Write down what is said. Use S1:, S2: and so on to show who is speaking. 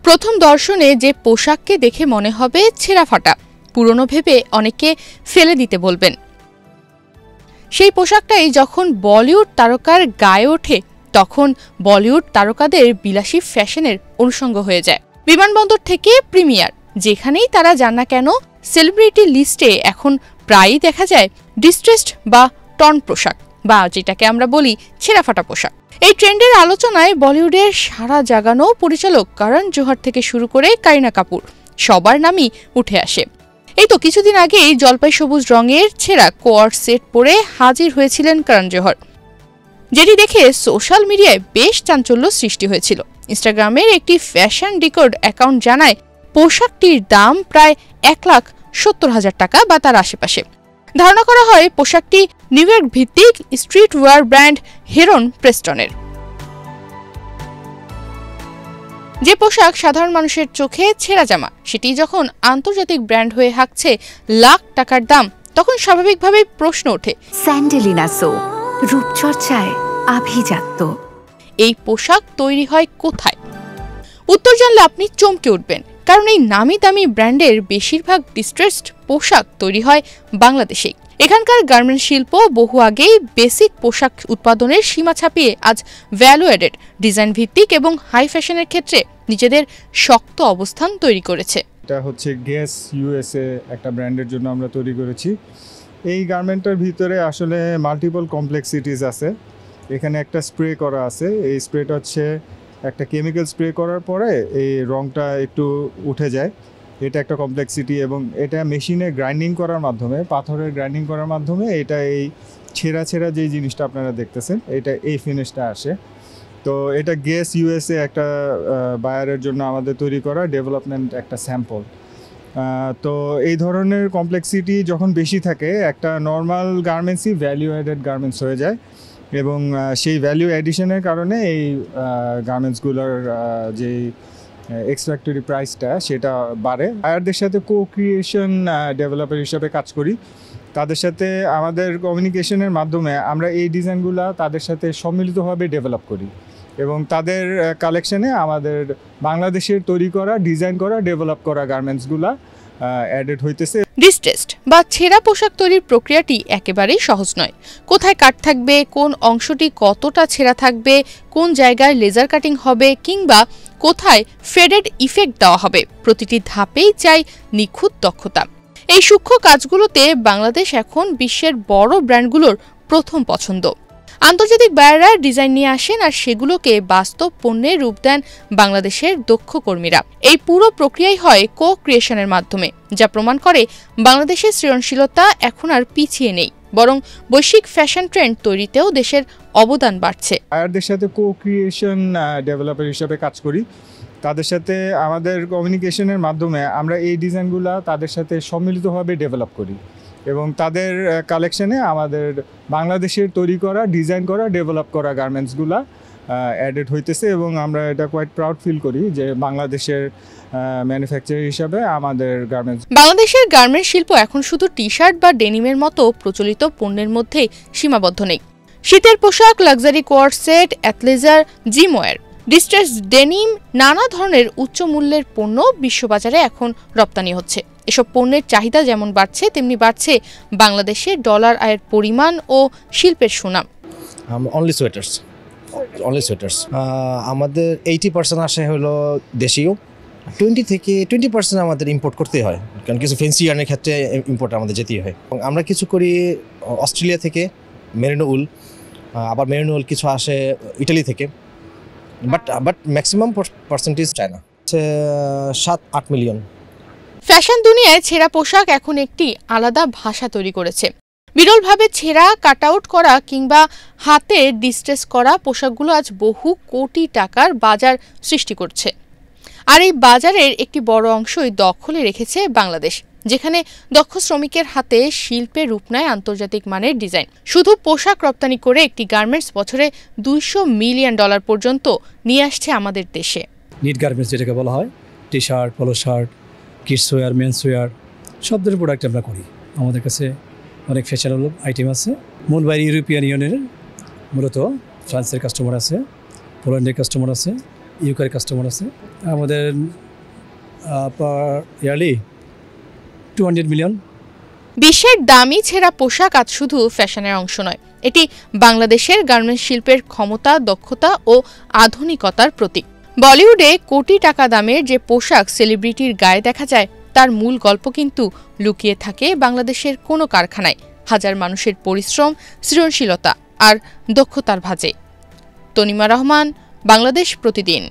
S1: প্রথম দর্শনে যে পোশাককে দেখে মনে হবে ছেঁড়া ফাটা, পুরনো ভেবে অনেকে ফেলে দিতে বলবেন। সেই পোশাকটাই যখন বলিউড তারকার গায়ে ওঠে তখন বলিউড তারকাদের বিলাসী ফ্যাশনের অনুষঙ্গ হয়ে যায়। বিমানবন্দর থেকে প্রিমিয়ার, যেখানেই তারা যান না কেন, সেলিব্রিটি লিস্টে এখন প্রায়ই দেখা যায় ডিস্ট্রেসড বা টর্ন পোশাক, বা যেটাকে আমরা বলি ছেঁড়া ফাটা পোশাক। এই ট্রেন্ডের আলোচনায় বলিউডের সারা জাগানো পরিচালক করণ জোহর থেকে শুরু করে কারিনা কাপুর সবার নামই উঠে আসে। এই তো কিছুদিন আগেই জলপাই সবুজ রঙের ছেঁড়া কোয়ার্ড সেট পরে হাজির হয়েছিলেন করণ জোহর, যেটি দেখে সোশ্যাল মিডিয়ায় বেশ চাঞ্চল্য সৃষ্টি হয়েছিল। ইনস্টাগ্রামের একটি ফ্যাশন ডিকোড অ্যাকাউন্ট জানায় পোশাকটির দাম প্রায় 1,70,000 টাকা বা তার আশেপাশে। ধারণা করা হয় পোশাকটি নিউ ইয়র্ক ভিত্তিক স্ট্রিট ওয়্যার ব্র্যান্ড হেরন প্রেস্টনের। যে পোশাক সাধারণ মানুষের চোখে ছেঁড়া জামা, সেটি যখন আন্তর্জাতিক ব্র্যান্ড হয়ে হাঁকছে লাখ টাকার দাম, তখন স্বাভাবিকভাবেই প্রশ্ন ওঠে,
S2: স্যান্ডেলিনা সো রূপচর্চায় আভিজাত্য,
S1: এই পোশাক তৈরি হয় কোথায়? উত্তর জানলে আপনি চমকে উঠবেন, কারণ এই নামি দামি ব্র্যান্ডের বেশিরভাগ ডিস্ট্রেসড পোশাক তৈরি হয় বাংলাদেশেই। এখানকার গার্মেন্টস শিল্প বহু আগেই বেসিক পোশাক উৎপাদনের সীমা ছাপিয়ে আজ ভ্যালু অ্যাডেড, ডিজাইন ভিত্তিক এবং হাই ফ্যাশনের ক্ষেত্রে নিজেদের শক্ত অবস্থান তৈরি করেছে।
S3: এটা হচ্ছে গেস ইউএসএ একটা ব্র্যান্ডের জন্য আমরা তৈরি করেছি। এই গার্মেন্টের ভিতরে আসলে মাল্টিপল কমপ্লেক্সিটিস আছে। এখানে একটা স্প্রে করা আছে, এই স্প্রেটা হচ্ছে একটা কেমিক্যাল স্প্রে করার পরে এই রঙটা একটু উঠে যায়, এটা একটা কমপ্লেক্সিটি। এবং এটা মেশিনে গ্রাইন্ডিং করার মাধ্যমে, পাথরের গ্রাইন্ডিং করার মাধ্যমে এটা এই ছেঁড়া যে জিনিসটা আপনারা দেখতেছেন, এটা এই ফিনিশটা আসে। তো এটা গেস ইউএসএ একটা বায়ারের জন্য আমাদের তৈরি করা ডেভেলপমেন্ট একটা স্যাম্পল। তো এই ধরনের কমপ্লেক্সিটি যখন বেশি থাকে, একটা নর্মাল গার্মেন্টসই ভ্যালু অ্যাডেড গার্মেন্টস হয়ে যায়, এবং সেই ভ্যালু অ্যাডিশনের কারণে এই গার্মেন্টসগুলোর যে এক্সট্রাক্টরি প্রাইসটা সেটা বাড়ে। বায়ারদের সাথে কো-ক্রিয়েশন ডেভেলপার হিসাবে কাজ করি। তাদের সাথে আমাদের কমিউনিকেশনের মাধ্যমে আমরা এই ডিজাইনগুলো তাদের সাথে সম্মিলিতভাবে ডেভেলপ করি, এবং তাদের কালেকশনে আমাদের বাংলাদেশের তৈরি করা, ডিজাইন করা, ডেভেলপ করা গার্মেন্টসগুলো অ্যাডেড হইতেছে।
S1: ডিস্ট্রেসড বা ছেঁড়া পোশাক তৈরির প্রক্রিয়াটি একেবারেই সহজ নয়। কোথায় কাট থাকবে, কোন অংশটি কতটা ছেঁড়া থাকবে, কোন জায়গায় লেজার কাটিং হবে, কিংবা কোথায় ফেডেড ইফেক্ট দেওয়া হবে, প্রতিটি ধাপেই চাই নিখুঁত দক্ষতা। এই সূক্ষ্ম কাজগুলোতে বাংলাদেশ এখন বিশ্বের বড় ব্র্যান্ডগুলোর প্রথম পছন্দ। আন্তর্জাতিক বায়াররা ডিজাইন নিয়ে আসেন আর সেগুলোকে বাস্তব পণ্যে রূপ দেন বাংলাদেশের দক্ষ কর্মীরা। এই পুরো প্রক্রিয়াই হয় কো-ক্রিয়েশনের মাধ্যমে, যা প্রমাণ করে বাংলাদেশের সৃজনশীলতা এখন আর পিছিয়ে নেই, বরং বৈশ্বিক ফ্যাশন ট্রেন্ড তৈরিতেও দেশের অবদান বাড়ছে।
S3: বায়ারদের সাথে কো-ক্রিয়েশন ডেভেলপার হিসাবে কাজ করি। তাদের সাথে আমাদের কমিউনিকেশনের মাধ্যমে আমরা এই ডিজাইনগুলো তাদের সাথে সম্মিলিতভাবে ডেভেলপ করি, এবং তাদের কালেকশনে আমাদের বাংলাদেশের তৈরি করা, ডিজাইন করা, ডেভেলপ করা গার্মেন্টসগুলো অ্যাডেড হইতেছে। এবং আমরা এটা কোয়াইট প্রাউড ফিল করি যে বাংলাদেশের ম্যানুফ্যাকচারার হিসাবে আমাদের গার্মেন্টস।
S1: বাংলাদেশের গার্মেন্টস শিল্প এখন শুধু টি শার্ট বা ডেনিমের মতো প্রচলিত পণ্যের মধ্যেই সীমাবদ্ধ নেই। শীতের পোশাক, লাক্সারি কোয়ার্ড সেট, অ্যাথলেজার, জিমওয়্যার, ডিস্ট্রেস ডেনিম, নানা ধরনের উচ্চ মূল্যের পণ্য বিশ্ববাজারে এখন রপ্তানি হচ্ছে। এসব পণ্যের চাহিদা যেমন বাড়ছে, তেমনি বাড়ছে বাংলাদেশের ডলার আয়ের পরিমাণ ও শিল্পের সুনাম।
S4: অনলি সোয়েটার্স আমাদের 80% আসে হলো দেশীয়, 20% আমাদের ইম্পোর্ট করতেই হয়, কারণ কিছু ফেন্সি ইয়ার্নের ক্ষেত্রে ইম্পোর্ট আমাদের যেতেই হয়। এবং আমরা কিছু করি অস্ট্রেলিয়া থেকে মেরিনো উল, আবার মেরিনো উল কিছু আসে ইটালি থেকে, but maximum percentage China, 7-8 million.
S1: Fashion দুনিয়ায় ছেঁড়া পোশাক এখন একটি আলাদা ভাষা তৈরি করেছে। বিরলভাবে ছেঁড়া, কাট আউট করা কিংবা হাতে ডিস্ট্রেস করা পোশাকগুলো আজ বহু কোটি টাকার বাজার সৃষ্টি করছে। আর এই বাজারের একটি বড় অংশই দখলে রেখেছে বাংলাদেশ, যেখানে দক্ষ শ্রমিকের হাতে শিল্পে রূপ নেয় আন্তর্জাতিক মানের ডিজাইন। শুধু পোশাক রপ্তানি করে একটি গার্মেন্টস বছরে $200 মিলিয়ন পর্যন্ত নিয়ে আসছে আমাদের দেশে।
S5: নিট গার্মেন্টস যেটাকে বলা হয়, T shirt, polo shirt, kids wear, men's wear, সব ধরনের প্রোডাক্ট আমরা করি। আমাদের কাছে অনেক ফ্যাশনেবল আইটেম আছে। মূল বাইরে ইউরোপিয়ান ইউনিয়নের মূলত ফ্রান্সের কাস্টমার আছে, পোল্যান্ডের কাস্টমার আছে, ইউকের কাস্টমার আছে আমাদের পার ইয়ারলি 200 মিলিয়ন।
S1: বিশ্বের দামি ছেঁড়া পোশাক আজ শুধু ফ্যাশনের অংশ নয়, এটি বাংলাদেশের গার্মেন্টস শিল্পের ক্ষমতা, দক্ষতা ও আধুনিকতার প্রতীক। বলিউডে কোটি টাকা দামের যে পোশাক সেলিব্রিটির গায়ে দেখা যায়, তার মূল গল্প কিন্তু লুকিয়ে থাকে বাংলাদেশের কোনো কারখানায়, হাজার মানুষের পরিশ্রম, সৃজনশীলতা আর দক্ষতার ভাঁজে। তনিমা রহমান, বাংলাদেশ প্রতিদিন।